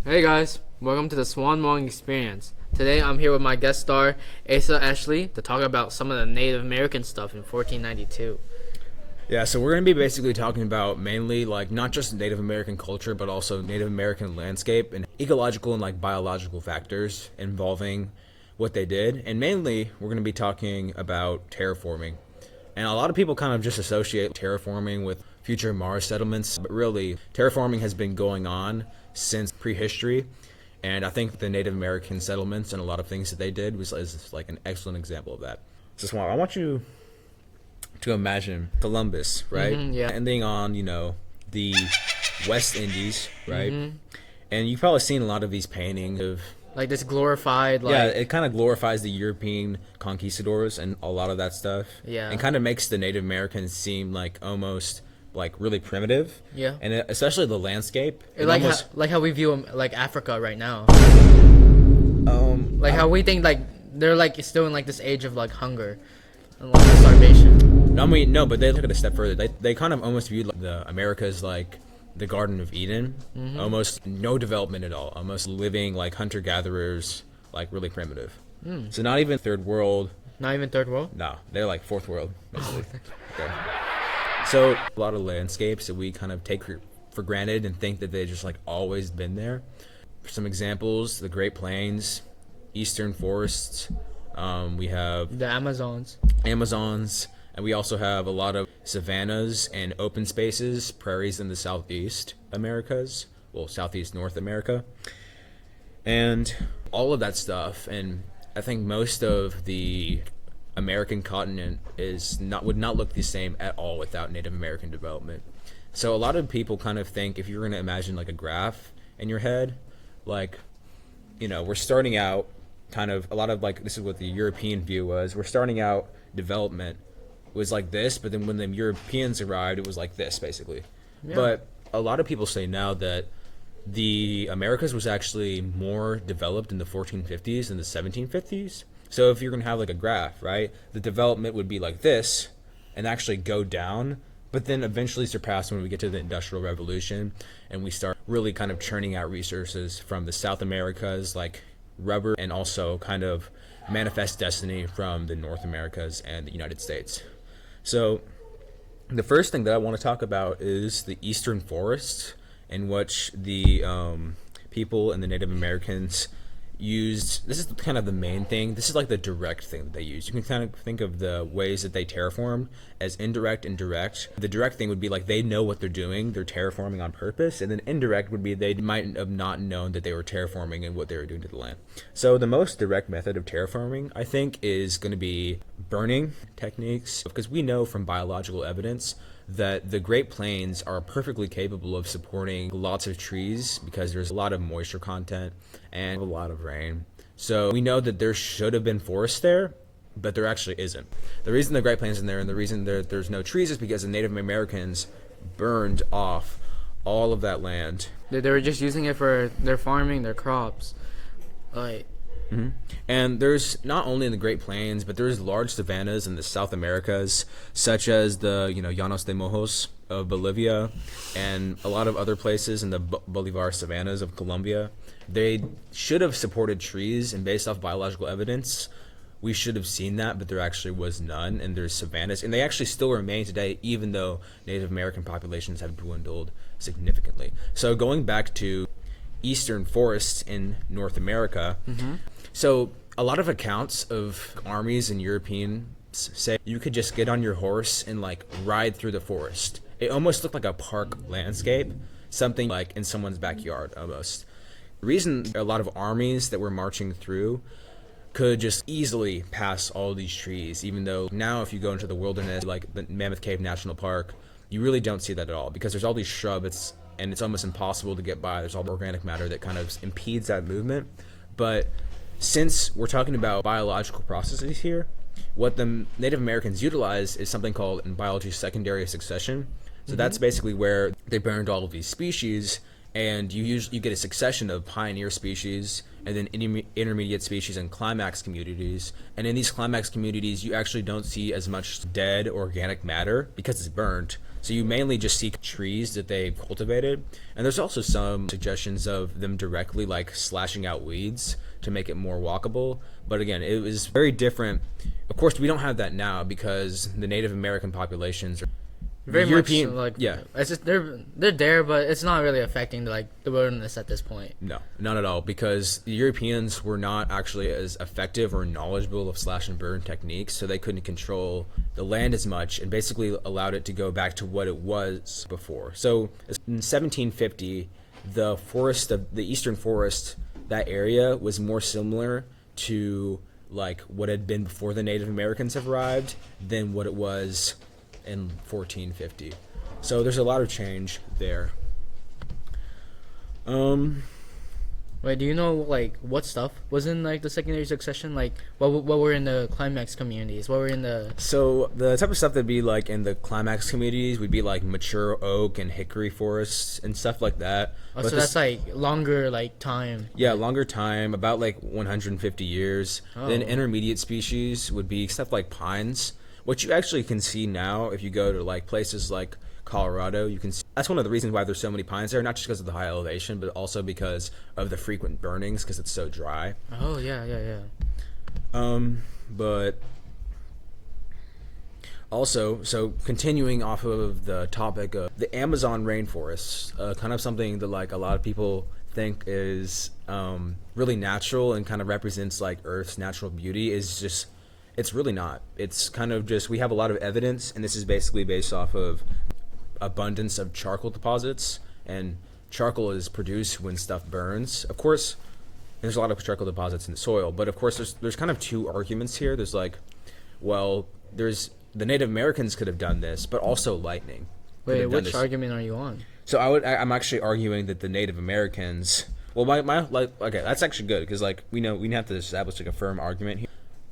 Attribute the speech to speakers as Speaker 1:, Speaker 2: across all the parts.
Speaker 1: Hey guys, welcome to the Swan Mowing Experience. Today I'm here with my guest star, Asa Ashley, to talk about some of the Native American stuff in 1492.
Speaker 2: Yeah, so we're going to be basically talking about mainly not just Native American culture, but also Native American landscape and ecological and biological factors involving what they did. And mainly we're going to be talking about terraforming. And a lot of people kind of just associate terraforming with future Mars settlements, but really terraforming has been going on since prehistory. And I think the Native American settlements and a lot of things that they did is an excellent example of that. So Swan, I want you to imagine Columbus, right?
Speaker 1: Yeah.
Speaker 2: Ending on, the West Indies, right? And you've probably seen a lot of these paintings of
Speaker 1: This glorified,
Speaker 2: yeah, it kind of glorifies the European conquistadors and a lot of that stuff.
Speaker 1: Yeah.
Speaker 2: And kind of makes the Native Americans seem almost really primitive.
Speaker 1: Yeah.
Speaker 2: And especially the landscape.
Speaker 1: how we view Africa right now. How we think they're still in this age of hunger and starvation.
Speaker 2: I mean, no, but they took it a step further. They kind of almost viewed the Americas the Garden of Eden, almost no development at all, almost living hunter-gatherers, really primitive. So not even third world.
Speaker 1: Not even third world?
Speaker 2: No, they're fourth world, basically. Okay. So a lot of landscapes that we kind of take for granted and think that they just always been there. For some examples, the Great Plains, eastern forests, we have
Speaker 1: The Amazons.
Speaker 2: And we also have a lot of savannas and open spaces, prairies in the southeast Americas, southeast North America. And all of that stuff, and I think most of the American continent would not look the same at all without Native American development. So a lot of people kind of think, if you're going to imagine a graph in your head, we're starting out kind of a lot of this is what the European view was. We're starting out development was like this, but then when the Europeans arrived, it was like this, basically. Yeah. But a lot of people say now that the Americas was actually more developed in the 1450s than the 1750s. So if you're going to have a graph, right, the development would be like this and actually go down, but then eventually surpass when we get to the Industrial Revolution and we start really kind of churning out resources from the South Americas, like rubber, and also kind of manifest destiny from the North Americas and the United States. So the first thing that I want to talk about is the eastern forests, in which the people and the Native Americans used. This is kind of the main thing. This is the direct thing that they use. You can kind of think of the ways that they terraformed as indirect and direct. The direct thing would be they know what they're doing. They're terraforming on purpose. And then indirect would be they might have not known that they were terraforming and what they were doing to the land. So the most direct method of terraforming, I think, is going to be burning techniques, because we know from biological evidence that the Great Plains are perfectly capable of supporting lots of trees because there's a lot of moisture content and a lot of rain. So we know that there should have been forests there, but there actually isn't. The reason the Great Plains is there and the reason there's no trees is because the Native Americans burned off all of that land.
Speaker 1: They were just using it for their farming, their crops.
Speaker 2: And there's not only in the Great Plains, but there's large savannas in the South Americas, such as the Llanos de Mojos of Bolivia, and a lot of other places in the Bolivar savannas of Colombia. They should have supported trees, and based off biological evidence, we should have seen that, but there actually was none. And there's savannas, and they actually still remain today, even though Native American populations have dwindled significantly. So going back to eastern forests in North America. So a lot of accounts of armies and Europeans say you could just get on your horse and ride through the forest. It almost looked like a park landscape, something in someone's backyard almost. The reason a lot of armies that were marching through could just easily pass all these trees, even though now if you go into the wilderness, like the Mammoth Cave National Park, you really don't see that at all because there's all these shrubs and it's almost impossible to get by. There's all the organic matter that kind of impedes that movement. But since we're talking about biological processes here, what the Native Americans utilized is something called in biology secondary succession. So that's basically where they burned all of these species, and you get a succession of pioneer species and then intermediate species and climax communities. And in these climax communities, you actually don't see as much dead organic matter because it's burned. So you mainly just see trees that they cultivated, and there's also some suggestions of them directly like slashing out weeds to make it more walkable. But again, it was very different. Of course, we don't have that now because the Native American populations are
Speaker 1: Very
Speaker 2: European,
Speaker 1: much like
Speaker 2: yeah.
Speaker 1: It's just they're there, but it's not really affecting like the wilderness at this point.
Speaker 2: No, not at all, because the Europeans were not actually as effective or knowledgeable of slash and burn techniques, so they couldn't control the land as much and basically allowed it to go back to what it was before. So in 1750, the eastern forest, that area was more similar to like what had been before the Native Americans have arrived than what it was in 1450. So there's a lot of change there.
Speaker 1: Wait, do you know like what stuff was in like the secondary succession? Like what were in the climax communities? What were in the
Speaker 2: So the type of stuff that'd be like in the climax communities would be like mature oak and hickory forests and stuff like that.
Speaker 1: Oh, so that's like longer like time.
Speaker 2: Yeah, longer time, about like 150 years.
Speaker 1: Oh.
Speaker 2: Then intermediate species would be stuff like pines, which you actually can see now if you go to like places like Colorado. You can see that's one of the reasons why there's so many pines there, not just because of the high elevation, but also because of the frequent burnings because it's so dry.
Speaker 1: Oh yeah.
Speaker 2: But also, so continuing off of the topic of the Amazon rainforests, kind of something that like a lot of people think is really natural and kind of represents like Earth's natural beauty is just, it's really not. It's kind of just, we have a lot of evidence, and this is basically based off of abundance of charcoal deposits, and charcoal is produced when stuff burns. Of course, there's a lot of charcoal deposits in the soil, but of course there's kind of two arguments here. There's like, well, there's the Native Americans could have done this, but also lightning.
Speaker 1: Wait, which argument are you on?
Speaker 2: So I'm actually arguing that the Native Americans, well, okay, that's actually good because like we have to establish like a firm argument here.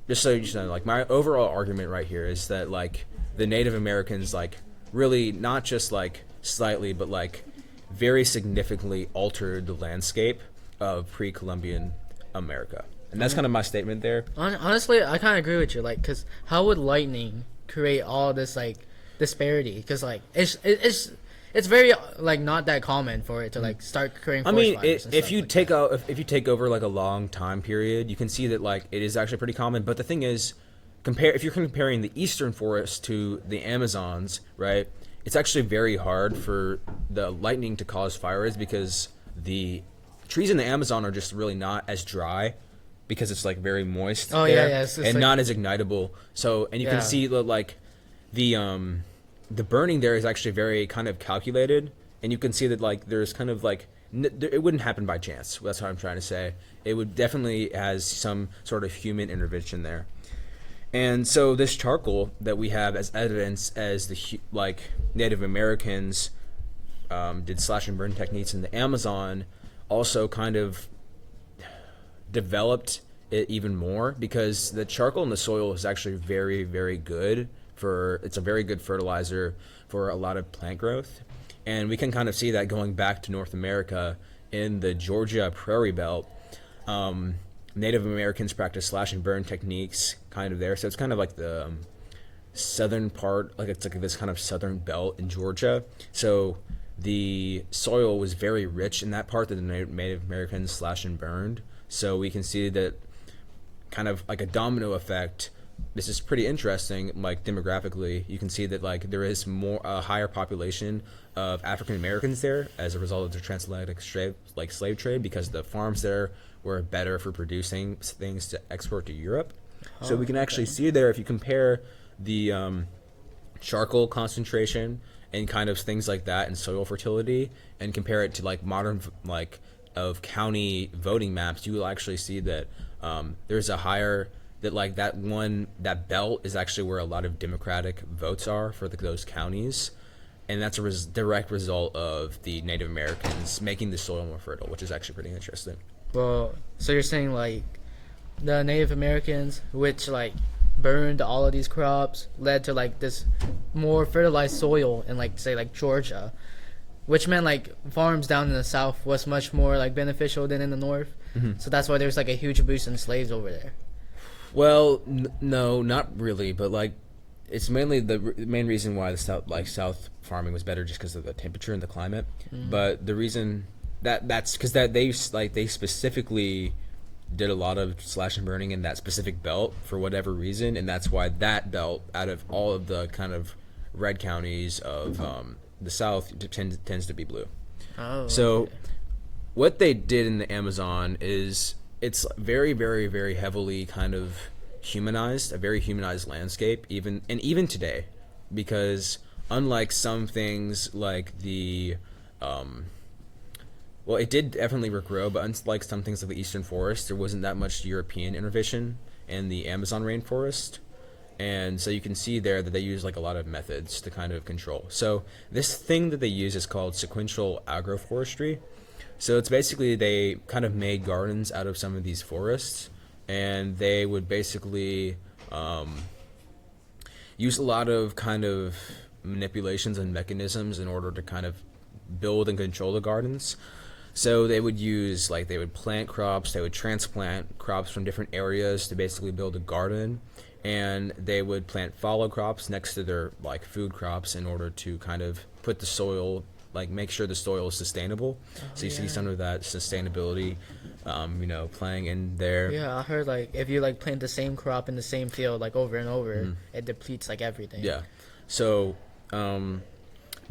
Speaker 2: Just so you know, like my overall argument right here is that like the Native Americans like really not just like slightly, but like very significantly altered the landscape of pre-Columbian America, and that's kind of my statement there.
Speaker 1: Honestly, I kind of agree with you. Like, cause how would lightning create all this like disparity? Because like it's very like not that common for it to like start creating forest fires and
Speaker 2: if
Speaker 1: stuff
Speaker 2: you
Speaker 1: like
Speaker 2: take
Speaker 1: that.
Speaker 2: if you take over like a long time period, you can see that like it is actually pretty common. But the thing is, if you're comparing the eastern forest to the Amazons, right? It's actually very hard for the lightning to cause fires because the trees in the Amazon are just really not as dry because it's like very moist
Speaker 1: Oh
Speaker 2: there,
Speaker 1: yeah, it's
Speaker 2: and
Speaker 1: like,
Speaker 2: not as ignitable. So and you
Speaker 1: Yeah.
Speaker 2: can see that like the burning there is actually very kind of calculated, and you can see that like there's kind of like it wouldn't happen by chance. That's what I'm trying to say. It would definitely has some sort of human intervention there. And so this charcoal that we have as evidence as the like Native Americans did slash and burn techniques in the Amazon also kind of developed it even more because the charcoal in the soil is actually very, very good it's a very good fertilizer for a lot of plant growth. And we can kind of see that going back to North America in the Georgia prairie belt. Native Americans practice slash and burn techniques kind of there. So it's kind of like the southern part, like it's like this kind of southern belt in Georgia. So the soil was very rich in that part that the Native Americans slash and burned. So we can see that kind of like a domino effect. This is pretty interesting, like demographically. You can see that like there is a higher population of African Americans there as a result of the transatlantic slave trade because the farms there were better for producing things to export to Europe. So we can actually see there if you compare the charcoal concentration and kind of things like that and soil fertility and compare it to like modern like of county voting maps, you will actually see that there's a higher that like that belt is actually where a lot of Democratic votes are for those counties. And that's a direct result of the Native Americans making the soil more fertile, which is actually pretty interesting.
Speaker 1: Well, so you're saying like the Native Americans, which like burned all of these crops, led to like this more fertilized soil in like say like Georgia, which meant like farms down in the south was much more like beneficial than in the north. Mm-hmm. So that's why there's like a huge boost in slaves over there.
Speaker 2: Well, no, not really, but like it's mainly the main reason why the south farming was better, just because of the temperature and the climate. But the reason that's because they specifically did a lot of slash and burning in that specific belt for whatever reason, and that's why that belt, out of all of the kind of red counties of the South, tends to be blue.
Speaker 1: Oh.
Speaker 2: So
Speaker 1: Okay.
Speaker 2: what they did in the Amazon is it's very, very, very heavily kind of humanized, a very humanized landscape, even today, because unlike some things like the well, it did definitely regrow, but unlike some things like the eastern forest, there wasn't that much European intervention in the Amazon rainforest. And so you can see there that they use like a lot of methods to kind of control. So this thing that they use is called sequential agroforestry. So it's basically they kind of made gardens out of some of these forests, and they would basically use a lot of kind of manipulations and mechanisms in order to kind of build and control the gardens. So they would use, like, they would plant crops, they would transplant crops from different areas to basically build a garden, and they would plant follow crops next to their, like, food crops in order to kind of put the soil, like, make sure the soil is sustainable. So you see some of that sustainability, playing in there.
Speaker 1: Yeah, I heard like if you like plant the same crop in the same field like over and over, it depletes like everything.
Speaker 2: Yeah. So,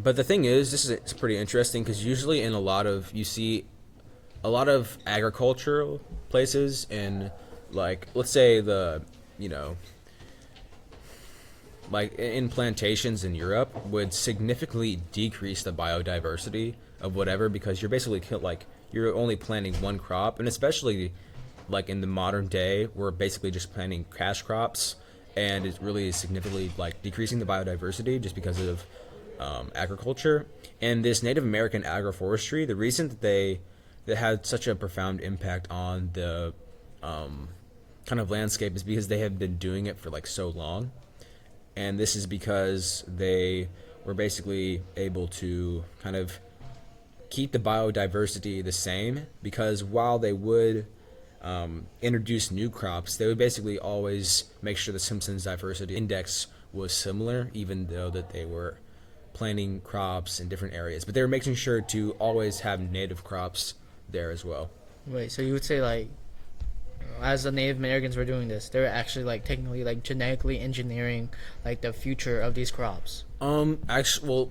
Speaker 2: but the thing is, it's pretty interesting because usually you see a lot of agricultural places in, like, let's say like in plantations in Europe would significantly decrease the biodiversity of whatever, because you're basically you're only planting one crop, and especially like in the modern day, we're basically just planting cash crops, and it really is significantly like decreasing the biodiversity just because of agriculture. And this Native American agroforestry, the reason that had such a profound impact on the kind of landscape is because they have been doing it for like so long. And this is because they were basically able to kind of keep the biodiversity the same, because while they would introduce new crops, they would basically always make sure the Simpson's diversity index was similar, even though that they were planting crops in different areas. But they were making sure to always have native crops there as well.
Speaker 1: Wait, so you would say like, as the Native Americans were doing this, they were actually like technically like genetically engineering like the future of these crops?
Speaker 2: Actually, well,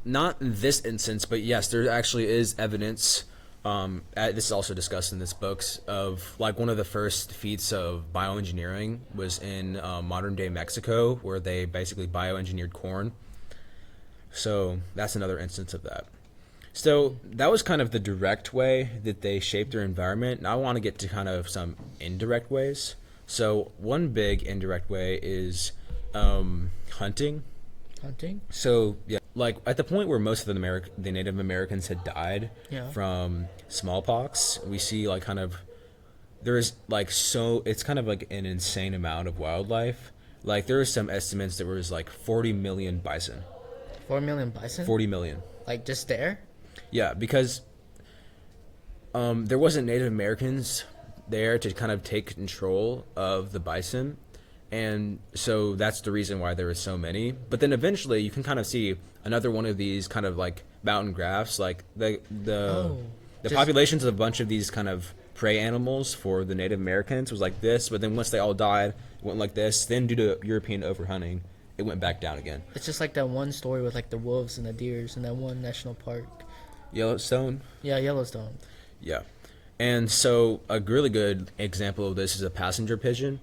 Speaker 2: not in this instance, but yes, there actually is evidence. This is also discussed in this book, of like one of the first feats of bioengineering was in modern day Mexico, where they basically bioengineered corn. So that's another instance of that. So that was kind of the direct way that they shaped their environment. Now I want to get to kind of some indirect ways. So one big indirect way is hunting.
Speaker 1: Hunting?
Speaker 2: So yeah, like at the point where most of the Native Americans had died from smallpox, we see like kind of there's like it's kind of like an insane amount of wildlife. Like there are some estimates that there was like 40 million bison.
Speaker 1: 4 million bison?
Speaker 2: 40 million.
Speaker 1: Like just there?
Speaker 2: Yeah, because there wasn't Native Americans there to kind of take control of the bison, and so that's the reason why there were so many. But then eventually you can kind of see another one of these kind of like mountain graphs, like the populations of a bunch of these kind of prey animals for the Native Americans was like this, but then once they all died, it went like this. Then due to European overhunting, it went back down again.
Speaker 1: It's just like that one story with like the wolves and the deers in that one national park.
Speaker 2: Yellowstone?
Speaker 1: Yeah, Yellowstone.
Speaker 2: Yeah. And so a really good example of this is a passenger pigeon.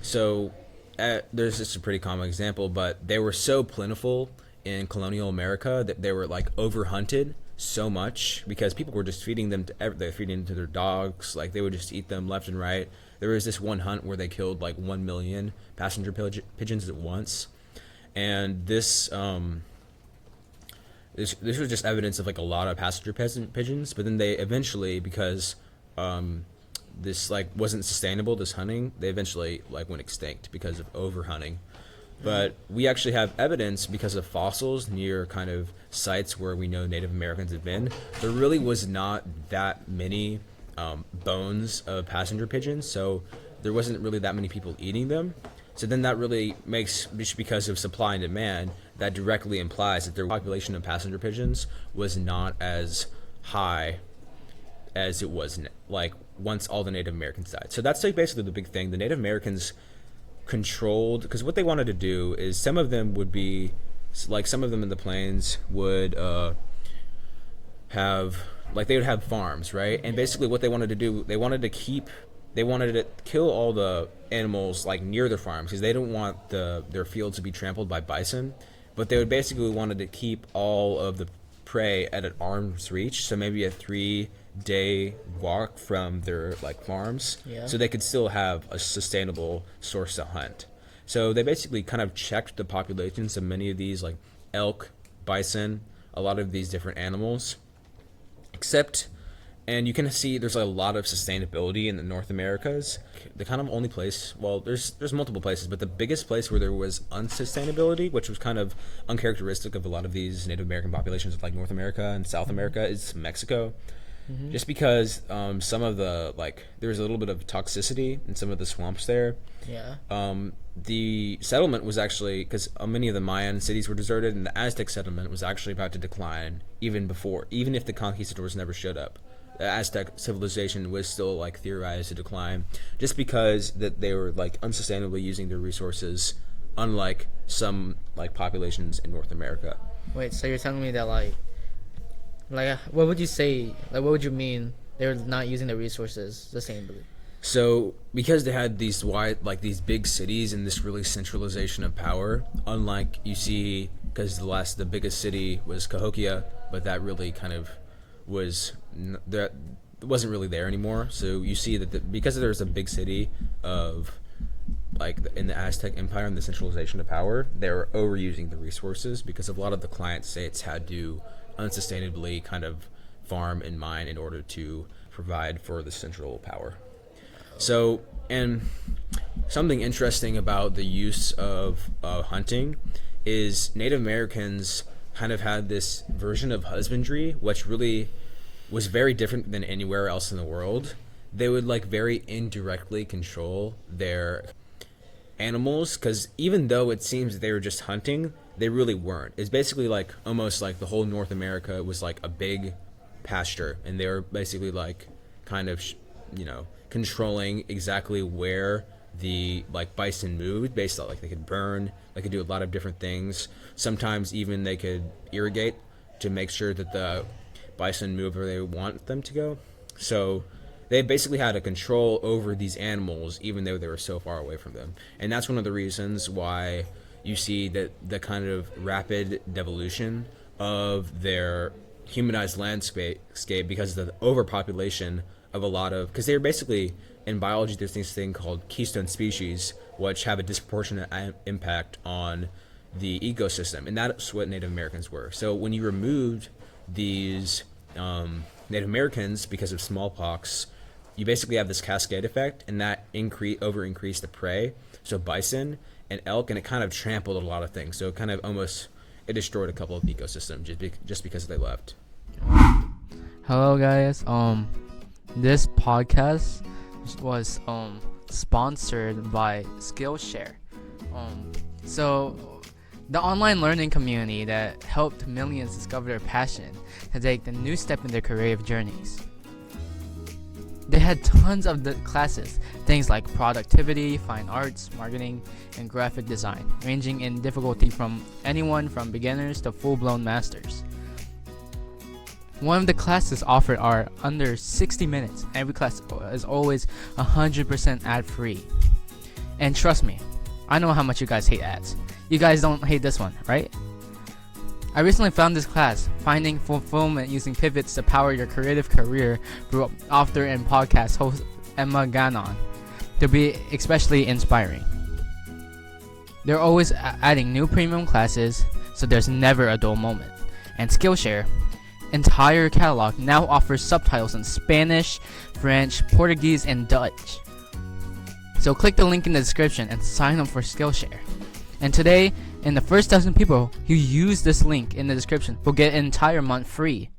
Speaker 2: So there's just a pretty common example, but they were so plentiful in colonial America that they were like overhunted so much because people were just feeding them to their dogs. Like they would just eat them left and right. There was this one hunt where they killed like 1 million passenger pigeons at once. And this was just evidence of like a lot of passenger pigeons, but then they eventually, because this like wasn't sustainable, this hunting, they eventually like went extinct because of overhunting. But we actually have evidence because of fossils near kind of sites where we know Native Americans have been. There really was not that many bones of passenger pigeons, so there wasn't really that many people eating them. So then that really makes, just because of supply and demand, that directly implies that their population of passenger pigeons was not as high as it was like once all the Native Americans died. So that's like basically the big thing. The Native Americans controlled, because what they wanted to do is some of them would be like, some of them in the plains would have, like, they would have farms, right? And basically what they wanted to do, they wanted to kill all the animals like near their farms, because they didn't want their fields to be trampled by bison. But they would basically wanted to keep all of the prey at an arm's reach, so maybe a 3-day walk from their like farms, so they could still have a sustainable source to hunt. So they basically kind of checked the populations of many of these, like elk, bison, a lot of these different animals, and you can see there's a lot of sustainability in the North Americas. The kind of only place, well, there's multiple places, but the biggest place where there was unsustainability, which was kind of uncharacteristic of a lot of these Native American populations of like North America and South America, is Mexico. Just because some of the, like, there's a little bit of toxicity in some of the swamps there. The settlement was actually, because many of the Mayan cities were deserted, and the Aztec settlement was actually about to decline even if the conquistadors never showed up. The Aztec civilization was still like theorized to decline, just because that they were like unsustainably using their resources, unlike some like populations in North America.
Speaker 1: Wait, so you're telling me that like what would you say? Like, what would you mean they're not using the resources sustainably?
Speaker 2: So because they had these these big cities and this really centralization of power, unlike you see, because the biggest city was Cahokia, but that really kind of wasn't really there anymore. So you see that because there's a big city of like in the Aztec Empire and the centralization of power, they were overusing the resources, because a lot of the client states had to unsustainably kind of farm and mine in order to provide for the central power. So, and something interesting about the use of hunting is Native Americans kind of had this version of husbandry, which really was very different than anywhere else in the world. They would like very indirectly control their animals, because even though it seems they were just hunting, they really weren't. It's basically like almost like the whole North America was like a big pasture, and they were basically like kind of controlling exactly where the like bison moved, based on like they could burn, they could do a lot of different things. Sometimes even they could irrigate to make sure that the bison move where they want them to go. So they basically had a control over these animals, even though they were so far away from them. And that's one of the reasons why you see that the kind of rapid devolution of their humanized landscape, because of the overpopulation of a lot of, because they're basically, in biology, there's this thing called keystone species, which have a disproportionate impact on the ecosystem, and that's what Native Americans were. So when you removed these Native Americans because of smallpox, you basically have this cascade effect, and that increased the prey, so bison and elk, and it kind of trampled a lot of things. So it kind of it destroyed a couple of ecosystems just because they left.
Speaker 1: Hello guys, this podcast was sponsored by Skillshare. So the online learning community that helped millions discover their passion to take the new step in their creative journeys. They had tons of the classes, things like productivity, fine arts, marketing, and graphic design, ranging in difficulty from anyone from beginners to full-blown masters. One of the classes offered are under 60 minutes. Every class is always 100% ad-free. And trust me, I know how much you guys hate ads. You guys don't hate this one, right? I recently found this class, Finding Fulfillment Using Pivots to Power Your Creative Career, through author and podcast host Emma Gannon, to be especially inspiring. They're always adding new premium classes, so there's never a dull moment. And Skillshare entire catalog now offers subtitles in Spanish, French, Portuguese, and Dutch. So click the link in the description and sign up for Skillshare. And today, the first 1,000 people who use this link in the description will get an entire month free.